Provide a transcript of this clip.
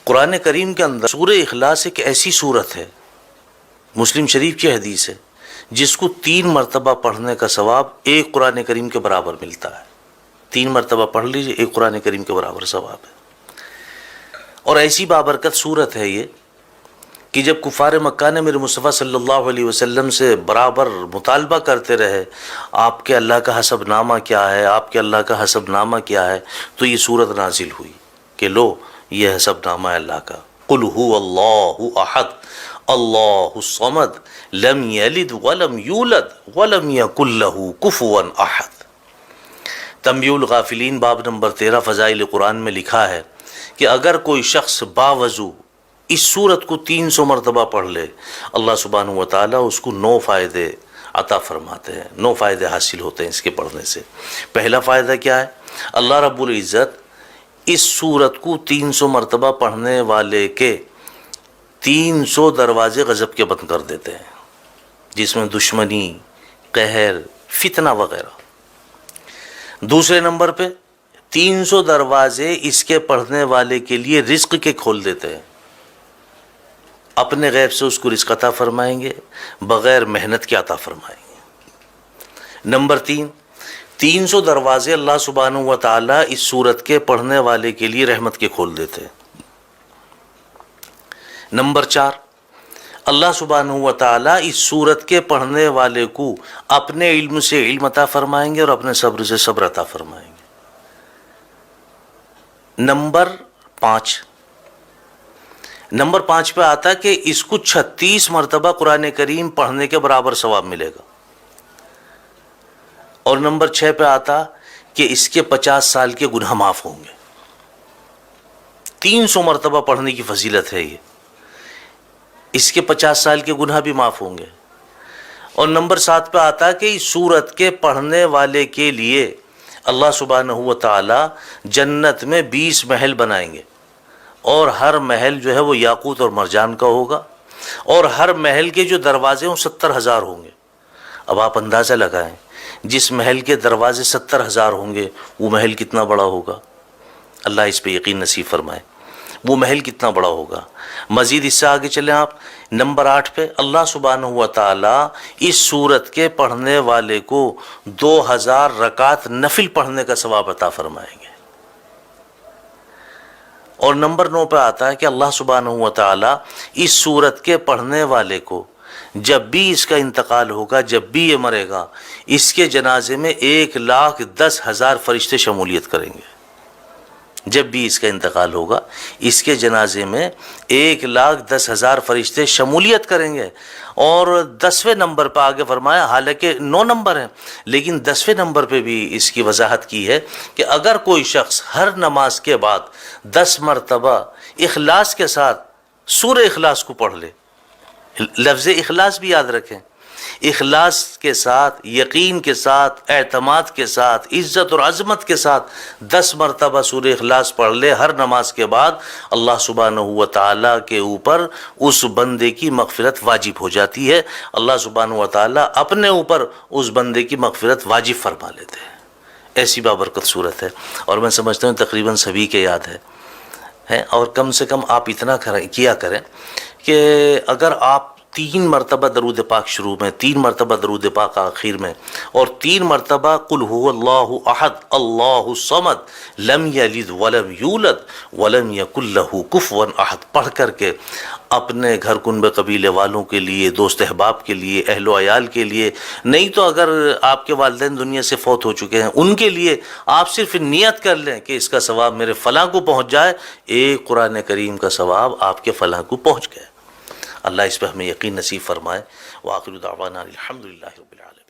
قرآن کریم کے اندر سورہ اخلاص ایک ایسی صورت ہے، مسلم شریف کی حدیث ہے، جس کو 3 مرتبہ پڑھنے کا ثواب ایک قرآن کریم کے برابر ملتا ہے۔ 3 مرتبہ پڑھ لیجئے، ایک قرآن کریم کے برابر ثواب ہے۔ اور ایسی بابرکت صورت ہے یہ کہ جب کفار مکہ نے میرے مصطفیٰ صلی اللہ علیہ وسلم سے برابر مطالبہ کرتے رہے آپ کے اللہ کا حسب نامہ کیا ہے، آپ کے اللہ کا حسب نامہ کیا ہے، تو یہ صورت نازل ہوئی کہ لو یہ حسب نامہ ہے اللہ کا۔ قل هو اللہ احد اللہ الصمد لم یلد ولم یولد ولم یکن لہ کفوا احد۔ تنبیہ الغافلین باب نمبر 13 فضائل قرآن میں لکھا ہے کہ اگر کوئی شخص باوضو اس صورت کو 300 مرتبہ پڑھ لے، اللہ سبحانہ و تعالیٰ اس کو 9 فائدے عطا فرماتے ہیں، 9 فائدے حاصل ہوتے ہیں اس کے پڑھنے سے۔ پہلا فائدہ کیا ہے؟ اللہ رب العزت اس صورت کو 300 مرتبہ پڑھنے والے کے 300 دروازے غضب کے بند کر دیتے ہیں، جس میں دشمنی، قہر، فتنہ وغیرہ۔ دوسرے نمبر پہ 300 دروازے اس کے پڑھنے والے کے لیے رزق کے کھول دیتے ہیں، اپنے غیب سے اس کو رزق عطا فرمائیں گے، بغیر محنت کے عطا فرمائیں گے۔ نمبر 3، 300 دروازے اللہ سبحانہ و تعالیٰ اس سورت کے پڑھنے والے کے لیے رحمت کے کھول دیتے ہیں۔ نمبر 4، اللہ سبحانہ و تعالیٰ اس سورت کے پڑھنے والے کو اپنے علم سے علم عطا فرمائیں گے اور اپنے صبر سے صبر عطا فرمائیں گے۔ نمبر 5 پہ آتا کہ اس کو 36 مرتبہ قرآن کریم پڑھنے کے برابر ثواب ملے گا۔ اور نمبر 6 پہ آتا کہ اس کے 50 سال کے گناہ معاف ہوں گے۔ 300 مرتبہ پڑھنے کی فضیلت ہے یہ، اس کے 50 سال کے گناہ بھی معاف ہوں گے۔ اور نمبر 7 پہ آتا کہ اس سورت کے پڑھنے والے کے لیے اللہ سبحانہ و تعالی جنت میں 20 محل بنائیں گے، اور ہر محل جو ہے وہ یاقوت اور مرجان کا ہوگا، اور ہر محل کے جو دروازے ہیں وہ 70,000 ہوں گے۔ اب آپ اندازہ لگائیں، جس محل کے دروازے 70,000 ہوں گے وہ محل کتنا بڑا ہوگا، اللہ اس پہ یقین نصیب فرمائے، وہ محل کتنا بڑا ہوگا۔ مزید اس سے آگے چلیں آپ، نمبر 8 پہ اللہ سبحانہ و تعالیٰ اس سورت کے پڑھنے والے کو 2000 رکعت نفل پڑھنے کا ثواب عطا فرمائیں گے۔ اور نمبر 9 پہ آتا ہے کہ اللہ سبحانہ و تعالیٰ اس سورت کے پڑھنے والے کو جب بھی اس کا انتقال ہوگا، جب بھی یہ مرے گا، اس کے جنازے میں 1,10,000 فرشتے شمولیت کریں گے۔ جب بھی اس کا انتقال ہوگا، اس کے جنازے میں 1,10,000 فرشتے شمولیت کریں گے۔ اور 10ویں نمبر پہ آگے فرمایا، حالانکہ 9 نمبر ہیں لیکن 10ویں نمبر پہ بھی اس کی وضاحت کی ہے کہ اگر کوئی شخص ہر نماز کے بعد 10 مرتبہ اخلاص کے ساتھ سورہ اخلاص کو پڑھ لے، لفظ اخلاص بھی یاد رکھیں، اخلاص کے ساتھ، یقین کے ساتھ، اعتماد کے ساتھ، عزت اور عظمت کے ساتھ 10 مرتبہ سورہ اخلاص پڑھ لے ہر نماز کے بعد، اللہ سبحانہ و تعالیٰ کے اوپر اس بندے کی مغفرت واجب ہو جاتی ہے۔ اللہ سبحانہ و تعالیٰ اپنے اوپر اس بندے کی مغفرت واجب فرما لیتے ہیں۔ ایسی بابرکت صورت ہے، اور میں سمجھتا ہوں تقریباً سبھی کے یاد ہے۔ اور کم سے کم آپ اتنا کیا کریں کہ اگر آپ 3 مرتبہ درود پاک شروع میں، 3 مرتبہ درود پاک آخر میں، اور 3 مرتبہ قل هو اللہ احد اللہ الصمد لم یلد ولم یولد ولم یکن لہ کفوا احد پڑھ کر کے اپنے گھر کنبے قبیلے والوں کے لیے، دوست احباب کے لیے، اہل و عیال کے لیے، نہیں تو اگر آپ کے والدین دنیا سے فوت ہو چکے ہیں ان کے لیے آپ صرف نیت کر لیں کہ اس کا ثواب میرے فلاں کو پہنچ جائے، ایک قرآن کریم کا ثواب آپ کے فلاں کو پہنچ گئے۔ اللہ اس پہ ہمیں یقین نصیب فرمائے۔ وآخر دعوانا الحمدللہ رب العالمین۔